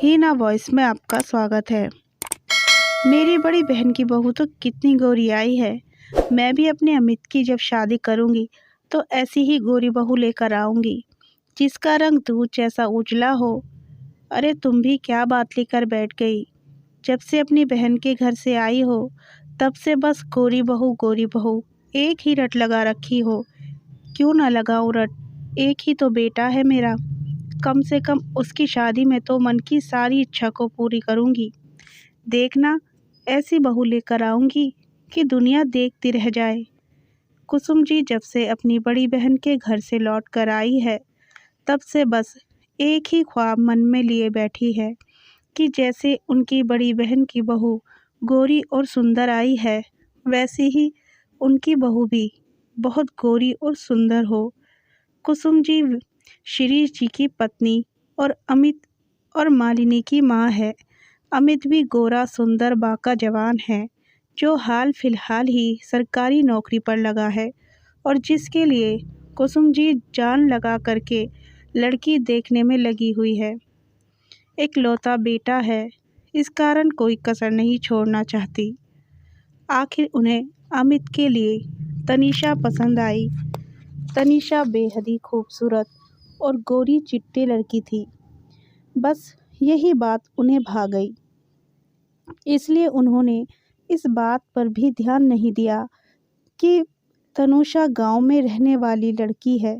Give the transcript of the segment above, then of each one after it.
हीना voice में आपका स्वागत है। मेरी बड़ी बहन की बहू तो कितनी गोरी आई है। मैं भी अपने अमित की जब शादी करूंगी तो ऐसी ही गोरी बहू लेकर आऊंगी, जिसका रंग दूध जैसा उजला हो। अरे तुम भी क्या बात लेकर बैठ गई। जब से अपनी बहन के घर से आई हो तब से बस गोरी बहू एक ही रट लगा रखी हो। क्यों ना लगाऊं रट, एक ही तो बेटा है मेरा। कम से कम उसकी शादी में तो मन की सारी इच्छा को पूरी करूंगी। देखना, ऐसी बहू लेकर आऊंगी कि दुनिया देखती रह जाए। कुसुम जी जब से अपनी बड़ी बहन के घर से लौट कर आई है तब से बस एक ही ख्वाब मन में लिए बैठी है कि जैसे उनकी बड़ी बहन की बहू गोरी और सुंदर आई है, वैसी ही उनकी बहू भी बहुत गोरी और सुंदर हो। कुसुम जी शिरीष जी की पत्नी और अमित और मालिनी की माँ है। अमित भी गोरा सुंदर बाका जवान है, जो हाल फिलहाल ही सरकारी नौकरी पर लगा है और जिसके लिए कुसुम जी जान लगा करके लड़की देखने में लगी हुई है। एक लौता बेटा है, इस कारण कोई कसर नहीं छोड़ना चाहती। आखिर उन्हें अमित के लिए तनीषा पसंद आई। तनीषा बेहद ही खूबसूरत और गोरी चिट्टी लड़की थी। बस यही बात उन्हें भा गई, इसलिए उन्होंने इस बात पर भी ध्यान नहीं दिया कि तनुषा गांव में रहने वाली लड़की है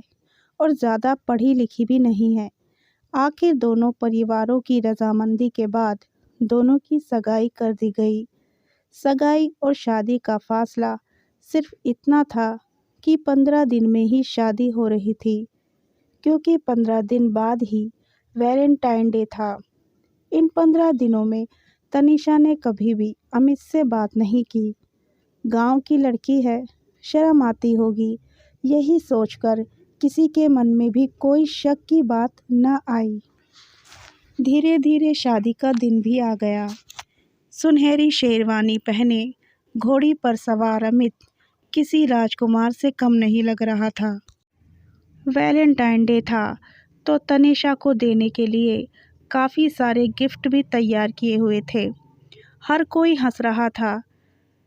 और ज़्यादा पढ़ी लिखी भी नहीं है। आखिर दोनों परिवारों की रजामंदी के बाद दोनों की सगाई कर दी गई। सगाई और शादी का फासला सिर्फ इतना था कि 15 दिन में ही शादी हो रही थी, क्योंकि 15 दिन बाद ही वैलेंटाइन डे था। इन 15 दिनों में तनीषा ने कभी भी अमित से बात नहीं की। गांव की लड़की है, शर्म आती होगी, यही सोचकर किसी के मन में भी कोई शक की बात न आई। धीरे धीरे शादी का दिन भी आ गया। सुनहरी शेरवानी पहने घोड़ी पर सवार अमित किसी राजकुमार से कम नहीं लग रहा था। वैलेंटाइन डे था तो तनीषा को देने के लिए काफ़ी सारे गिफ्ट भी तैयार किए हुए थे। हर कोई हंस रहा था।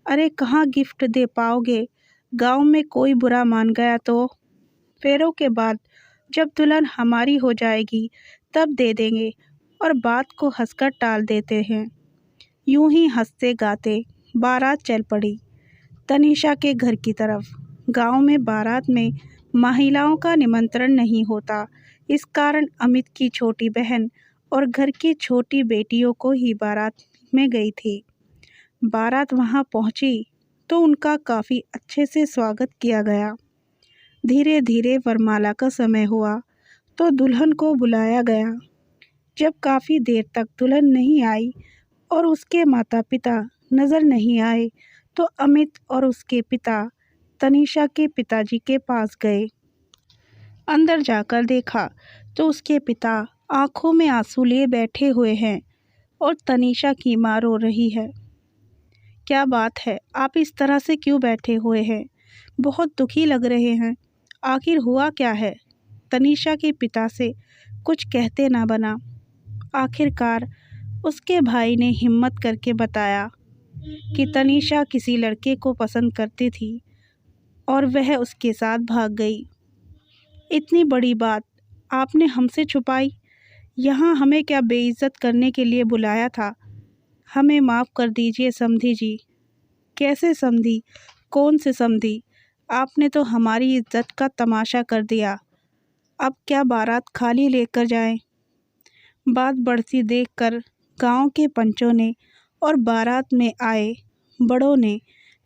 अरे कहाँ गिफ्ट दे पाओगे, गांव में कोई बुरा मान गया तो। फेरों के बाद जब दुल्हन हमारी हो जाएगी तब दे देंगे, और बात को हंसकर टाल देते हैं। यूं ही हंसते गाते बारात चल पड़ी तनीषा के घर की तरफ। गांव में बारात में महिलाओं का निमंत्रण नहीं होता, इस कारण अमित की छोटी बहन और घर की छोटी बेटियों को ही बारात में गई थी। बारात वहां पहुंची तो उनका काफ़ी अच्छे से स्वागत किया गया। धीरे धीरे वरमाला का समय हुआ तो दुल्हन को बुलाया गया। जब काफ़ी देर तक दुल्हन नहीं आई और उसके माता पिता नज़र नहीं आए तो अमित और उसके पिता तनीषा के पिताजी के पास गए। अंदर जाकर देखा तो उसके पिता आंखों में आंसू लिए बैठे हुए हैं और तनीषा की मां रो रही है। क्या बात है, आप इस तरह से क्यों बैठे हुए हैं? बहुत दुखी लग रहे हैं। आखिर हुआ क्या है? तनीषा के पिता से कुछ कहते ना बना। आखिरकार उसके भाई ने हिम्मत करके बताया कि तनीषा किसी लड़के को पसंद करती थी और वह उसके साथ भाग गई। इतनी बड़ी बात आपने हमसे छुपाई। यहाँ हमें क्या बेइज्जत करने के लिए बुलाया था? हमें माफ़ कर दीजिए समधी जी। कैसे समधी? कौन से समधी? आपने तो हमारी इज्जत का तमाशा कर दिया। अब क्या बारात खाली लेकर जाएं? बात बढ़ती देखकर गांव के पंचों ने और बारात में आए बड़ों ने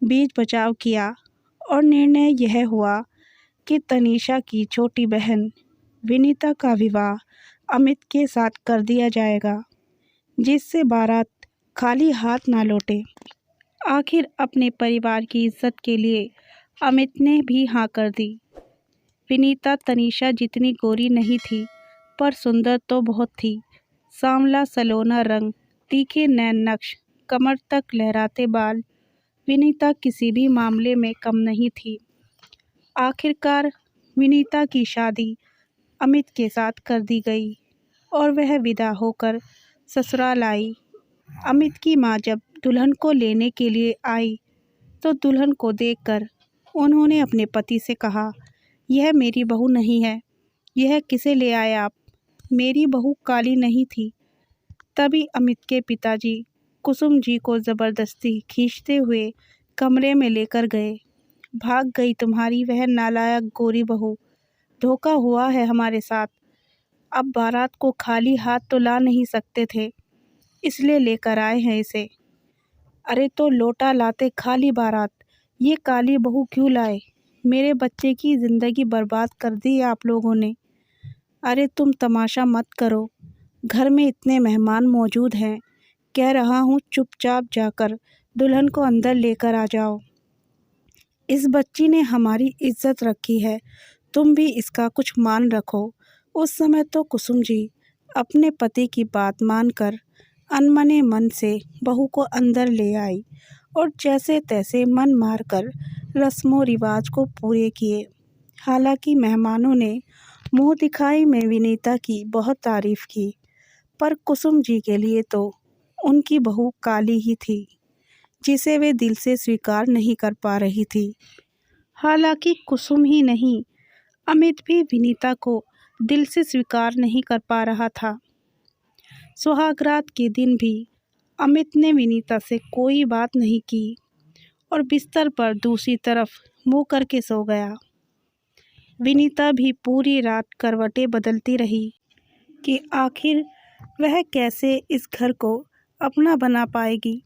बीच बचाव किया और निर्णय यह हुआ कि तनीषा की छोटी बहन विनीता का विवाह अमित के साथ कर दिया जाएगा, जिससे बारात खाली हाथ ना लौटे। आखिर अपने परिवार की इज्जत के लिए अमित ने भी हाँ कर दी। विनीता तनीषा जितनी गोरी नहीं थी, पर सुंदर तो बहुत थी। सांवला सलोना रंग, तीखे नैन नक्श, कमर तक लहराते बाल। विनीता किसी भी मामले में कम नहीं थी। आखिरकार विनीता की शादी अमित के साथ कर दी गई और वह विदा होकर ससुराल आई। अमित की माँ जब दुल्हन को लेने के लिए आई तो दुल्हन को देखकर उन्होंने अपने पति से कहा, यह मेरी बहू नहीं है, यह किसे ले आए आप? मेरी बहू काली नहीं थी। तभी अमित के पिताजी कुसुम जी को ज़बरदस्ती खींचते हुए कमरे में लेकर गए। भाग गई तुम्हारी वह नालायक गोरी बहू, धोखा हुआ है हमारे साथ। अब बारात को खाली हाथ तो ला नहीं सकते थे, इसलिए लेकर आए हैं इसे। अरे तो लोटा लाते खाली बारात, ये काली बहू क्यों लाए? मेरे बच्चे की ज़िंदगी बर्बाद कर दी आप लोगों ने। अरे तुम तमाशा मत करो, घर में इतने मेहमान मौजूद हैं। कह रहा हूँ चुपचाप जाकर दुल्हन को अंदर लेकर आ जाओ। इस बच्ची ने हमारी इज्जत रखी है, तुम भी इसका कुछ मान रखो। उस समय तो कुसुम जी अपने पति की बात मानकर अनमने मन से बहू को अंदर ले आई और जैसे तैसे मन मारकर रस्मों रिवाज को पूरे किए। हालांकि मेहमानों ने मुंह दिखाई में विनीता की बहुत तारीफ की, पर कुसुम जी के लिए तो उनकी बहू काली ही थी, जिसे वे दिल से स्वीकार नहीं कर पा रही थी। हालांकि कुसुम ही नहीं, अमित भी विनीता को दिल से स्वीकार नहीं कर पा रहा था। सुहागरात के दिन भी अमित ने विनीता से कोई बात नहीं की और बिस्तर पर दूसरी तरफ मुंह करके सो गया। विनीता भी पूरी रात करवटें बदलती रही कि आखिर वह कैसे इस घर को अपना बना पाएगी।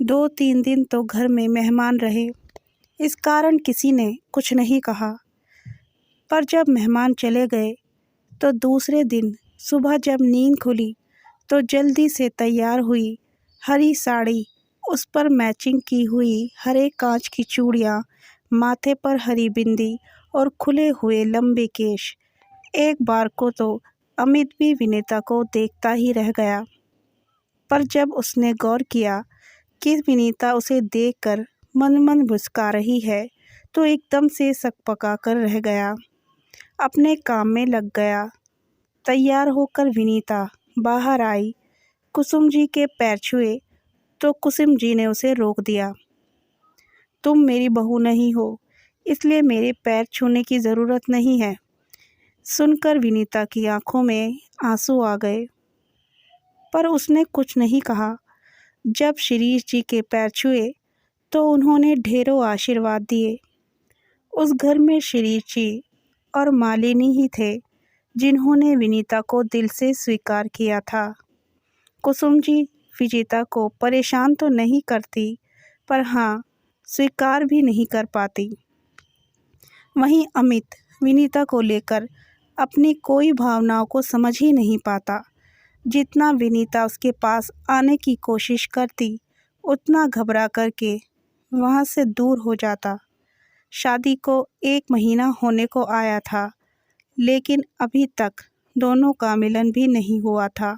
2-3 दिन तो घर में मेहमान रहे, इस कारण किसी ने कुछ नहीं कहा। पर जब मेहमान चले गए तो दूसरे दिन सुबह जब नींद खुली तो जल्दी से तैयार हुई। हरी साड़ी, उस पर मैचिंग की हुई हरे कांच की चूड़ियाँ, माथे पर हरी बिंदी और खुले हुए लंबे केश। एक बार को तो अमित भी विनीता को देखता ही रह गया, पर जब उसने गौर किया कि विनीता उसे देखकर मन मन मुस्कुरा रही है तो एकदम से सकपका कर रह गया, अपने काम में लग गया। तैयार होकर विनीता बाहर आई, कुसुम जी के पैर छुए तो कुसुम जी ने उसे रोक दिया। तुम मेरी बहू नहीं हो, इसलिए मेरे पैर छूने की ज़रूरत नहीं है। सुनकर विनीता की आंखों में आंसू आ गए, पर उसने कुछ नहीं कहा। जब शिरीष जी के पैर छुए तो उन्होंने ढेरों आशीर्वाद दिए। उस घर में शिरीष जी और मालिनी ही थे जिन्होंने विनीता को दिल से स्वीकार किया था। कुसुम जी विजेता को परेशान तो नहीं करती, पर हाँ, स्वीकार भी नहीं कर पाती। वहीं अमित विनीता को लेकर अपनी कोई भावनाओं को समझ ही नहीं पाता। जितना विनीता उसके पास आने की कोशिश करती, उतना घबरा करके वहाँ से दूर हो जाता। शादी को 1 महीना होने को आया था, लेकिन अभी तक दोनों का मिलन भी नहीं हुआ था।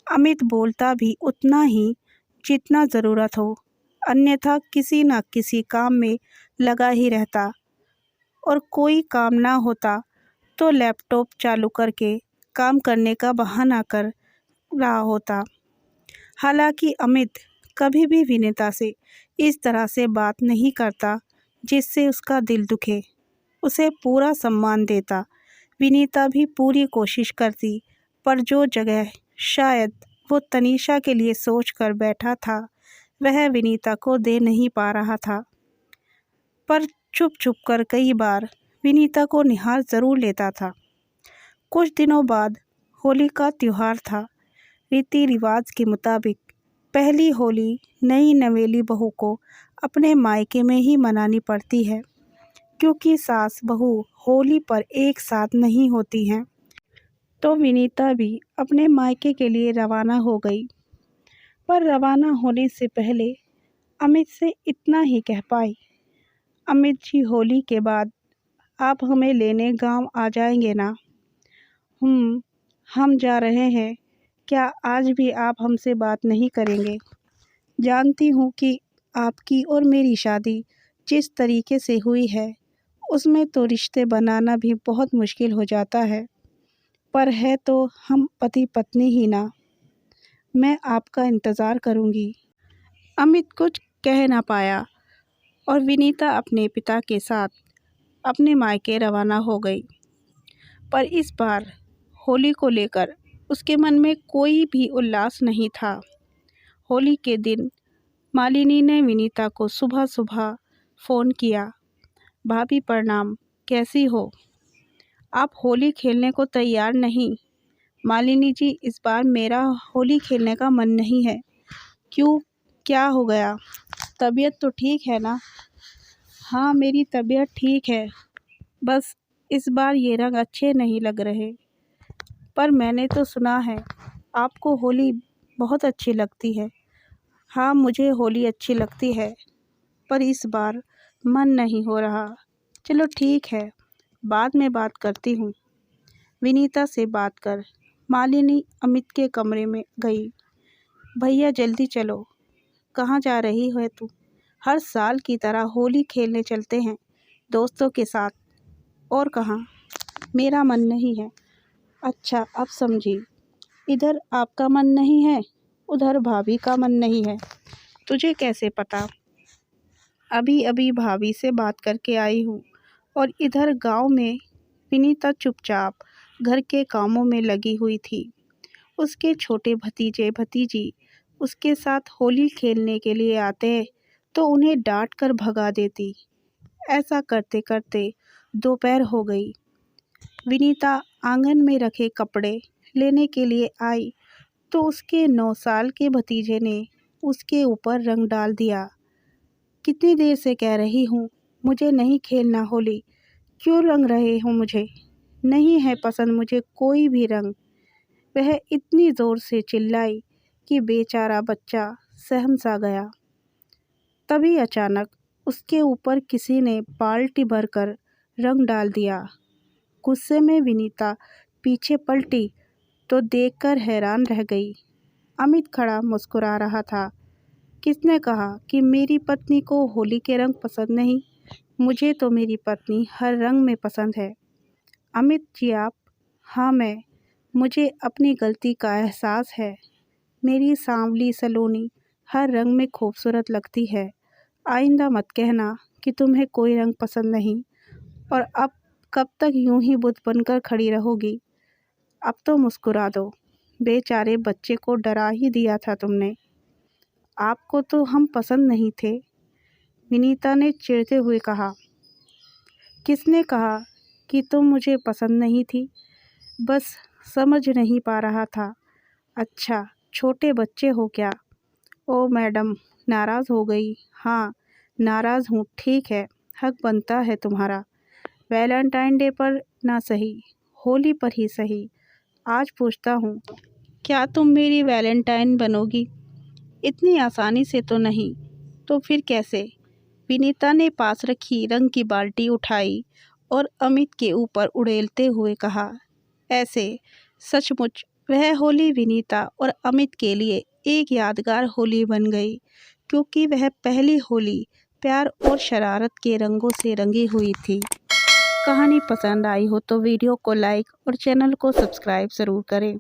अमित बोलता भी उतना ही जितना ज़रूरत हो, अन्यथा किसी न किसी काम में लगा ही रहता और कोई काम ना होता तो लैपटॉप चालू करके काम करने का बहाना कर रहा होता। हालांकि अमित कभी भी विनीता से इस तरह से बात नहीं करता जिससे उसका दिल दुखे, उसे पूरा सम्मान देता। विनीता भी पूरी कोशिश करती, पर जो जगह शायद वो तनीषा के लिए सोच कर बैठा था वह विनीता को दे नहीं पा रहा था। पर छुप छुप कर कई बार विनीता को निहार ज़रूर लेता था। कुछ दिनों बाद होली का त्यौहार था। रीति रिवाज के मुताबिक पहली होली नई नवेली बहू को अपने मायके में ही मनानी पड़ती है, क्योंकि सास बहू होली पर एक साथ नहीं होती हैं। तो विनीता भी अपने मायके के लिए रवाना हो गई, पर रवाना होने से पहले अमित से इतना ही कह पाई, अमित जी होली के बाद आप हमें लेने गांव आ जाएंगे ना? हम जा रहे हैं, क्या आज भी आप हमसे बात नहीं करेंगे? जानती हूँ कि आपकी और मेरी शादी जिस तरीके से हुई है उसमें तो रिश्ते बनाना भी बहुत मुश्किल हो जाता है, पर है तो हम पति पत्नी ही ना। मैं आपका इंतज़ार करूँगी। अमित कुछ कह ना पाया और विनीता अपने पिता के साथ अपने मायके रवाना हो गई। पर इस बार होली को लेकर उसके मन में कोई भी उल्लास नहीं था। होली के दिन मालिनी ने विनीता को सुबह सुबह फ़ोन किया। भाभी प्रणाम, कैसी हो? आप होली खेलने को तैयार नहीं? मालिनी जी, इस बार मेरा होली खेलने का मन नहीं है। क्यों, क्या हो गया? तबीयत तो ठीक है ना? हाँ, मेरी तबीयत ठीक है, बस इस बार ये रंग अच्छे नहीं लग रहे। पर मैंने तो सुना है आपको होली बहुत अच्छी लगती है। हाँ, मुझे होली अच्छी लगती है, पर इस बार मन नहीं हो रहा। चलो ठीक है, बाद में बात करती हूँ। विनीता से बात कर मालिनी अमित के कमरे में गई। भैया जल्दी चलो, कहाँ जा रही है तू? हर साल की तरह होली खेलने चलते हैं दोस्तों के साथ। और कहाँ? मेरा मन नहीं है। अच्छा, अब समझी। इधर आपका मन नहीं है, उधर भाभी का मन नहीं है। तुझे कैसे पता? अभी अभी भाभी से बात करके आई हूँ। और इधर गांव में विनीता चुपचाप घर के कामों में लगी हुई थी। उसके छोटे भतीजे भतीजी उसके साथ होली खेलने के लिए आते तो उन्हें डांट कर भगा देती। ऐसा करते करते दोपहर हो गई। विनीता आंगन में रखे कपड़े लेने के लिए आई तो उसके 9 साल के भतीजे ने उसके ऊपर रंग डाल दिया। कितनी देर से कह रही हूँ मुझे नहीं खेलना होली, क्यों रंग रहे हो मुझे? नहीं है पसंद मुझे कोई भी रंग। वह इतनी ज़ोर से चिल्लाई कि बेचारा बच्चा सहम सा गया। तभी अचानक उसके ऊपर किसी ने बाल्टी भरकर रंग डाल दिया। गुस्से में विनीता पीछे पलटी तो देखकर हैरान रह गई। अमित खड़ा मुस्कुरा रहा था। किसने कहा कि मेरी पत्नी को होली के रंग पसंद नहीं? मुझे तो मेरी पत्नी हर रंग में पसंद है। अमित जी आप? हाँ मैं। मुझे अपनी गलती का एहसास है। मेरी सांवली सलोनी हर रंग में खूबसूरत लगती है। आइंदा मत कहना कि तुम्हें कोई रंग पसंद नहीं। और अब कब तक यूं ही बुत बनकर खड़ी रहोगी? अब तो मुस्कुरा दो। बेचारे बच्चे को डरा ही दिया था तुमने। आपको तो हम पसंद नहीं थे, विनीता ने चिढ़ते हुए कहा। किसने कहा कि तुम मुझे पसंद नहीं थी? बस समझ नहीं पा रहा था। अच्छा, छोटे बच्चे हो क्या? ओ मैडम, नाराज़ हो गई? हाँ, नाराज़ हूँ, ठीक है, हक बनता है तुम्हारा। वैलेंटाइन डे पर ना सही, होली पर ही सही। आज पूछता हूँ, क्या तुम मेरी वैलेंटाइन बनोगी? इतनी आसानी से तो नहीं। तो फिर कैसे? विनीता ने पास रखी रंग की बाल्टी उठाई और अमित के ऊपर उड़ेलते हुए कहा। ऐसे सचमुच वह होली विनीता और अमित के लिए एक यादगार होली बन गई, क्योंकि वह पहली होली प्यार और शरारत के रंगों से रंगी हुई थी। कहानी पसंद आई हो तो वीडियो को लाइक और चैनल को सब्सक्राइब ज़रूर करें।